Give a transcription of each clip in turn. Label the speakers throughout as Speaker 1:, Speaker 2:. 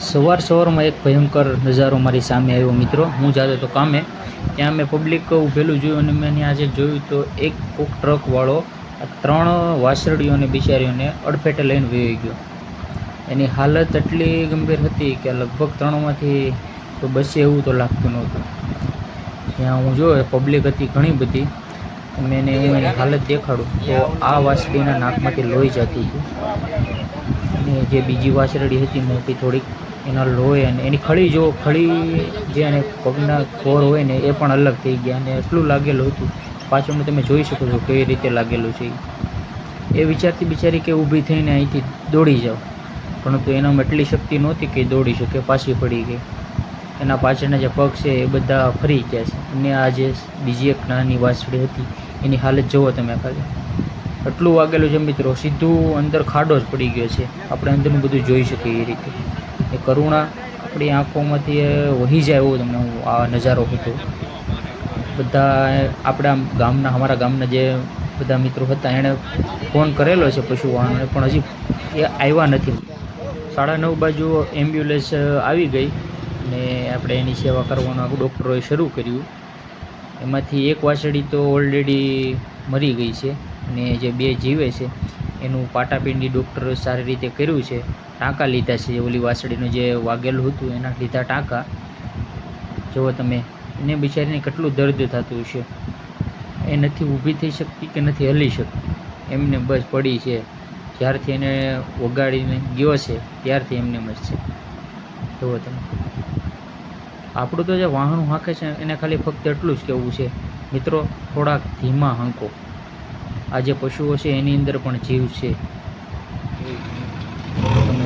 Speaker 1: સવારમાં એક ભયંકર નજારો મારી સામે આવ્યો મિત્રો। હું જતો હતો કામે, ત્યાં મેં પબ્લિક ઊભેલું જોયું અને મેં આજે જોયું તો એક કોક ટ્રકવાળો આ 3 વાસળીઓને બિચારીઓને અડફેટે લઈને વહી ગયો। એની હાલત એટલી ગંભીર હતી કે લગભગ 3માંથી તો બસે એવું તો લાગતું નહોતું। ત્યાં હું જોયો પબ્લિક હતી ઘણી બધી, હું એની હાલત દેખાડું તો આ વાસળીના નાકમાંથી લોહી જતું હતું અને જે બીજી વાસળી હતી મોટી થોડીક, એના લોહી અને એની ખળી જો ખળી જે એને પગના કોર હોય ને એ પણ અલગ થઈ ગયા અને એટલું લાગેલું હતું પાછળનું તમે જોઈ શકો છો કઈ રીતે લાગેલું છે। એ વિચારતી બિચારી કે ઊભી થઈને અહીંથી દોડી જાઓ, પરંતુ એનામાં એટલી શક્તિ નહોતી કે દોડી શકે, પાછી પડી ગઈ। એના પાછળના જે પગ છે એ બધા ફરી ગયા છે અને આ જે બીજી એક નાની વાસળી હતી એની હાલત જુઓ તમે ખાલી, એટલું વાગેલું છે મિત્રો, સીધું અંદર ખાડો જ પડી ગયો છે। આપણે અંદરનું બધું જોઈ શકીએ એ રીતે, એ કરુણા આપણી આંખોમાંથી વહી જાય એવો તમને આ નજારો હતો। બધા આપણા ગામના, અમારા ગામના જે બધા મિત્રો હતા એણે ફોન કરેલો છે પશુવાહનને, પણ હજી એ આવ્યા નથી। 9:30 બાજુ એમ્બ્યુલન્સ આવી ગઈ અને આપણે એની સેવા કરવાનું આખું ડૉક્ટરોએ શરૂ કર્યું। એમાંથી એક વાસળી તો ઓલરેડી મરી ગઈ છે અને જે 2 જીવે છે એનું પાટાપિંડી ડૉક્ટર સારી રીતે કર્યું છે, ટાંકા લીધા છે। ઓલી વાસળીનું જે વાગેલું હતું એના લીધા ટાંકા, જુઓ તમે, એને બિચારીને કેટલું દર્દ થતું હશે। એ નથી ઊભી થઈ શકતી કે નથી હલી શકતી, એમને બસ પડી છે। જ્યારથી એને વગાડીને ગયો છે ત્યારથી એમને જ છે। જુઓ તમે, આપણું તો જે વાહન હાંકે છે એને ખાલી ફક્ત એટલું જ કહેવું છે મિત્રો, થોડાક ધીમા હાંકો। આ જે પશુઓ છે એની અંદર પણ જીવ છે। તમે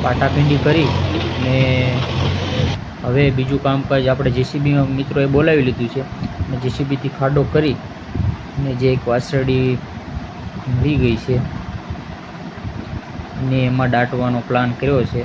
Speaker 1: પાટાપિંડી કરી ને હવે બીજું કામકાજ આપણે જેસીબી મિત્રોએ બોલાવી લીધું છે અને જેસીબીથી ખાડો કરી અને જે એક વાસળી મરી ગઈ છે ને એમાં દાટવાનો પ્લાન કર્યો છે।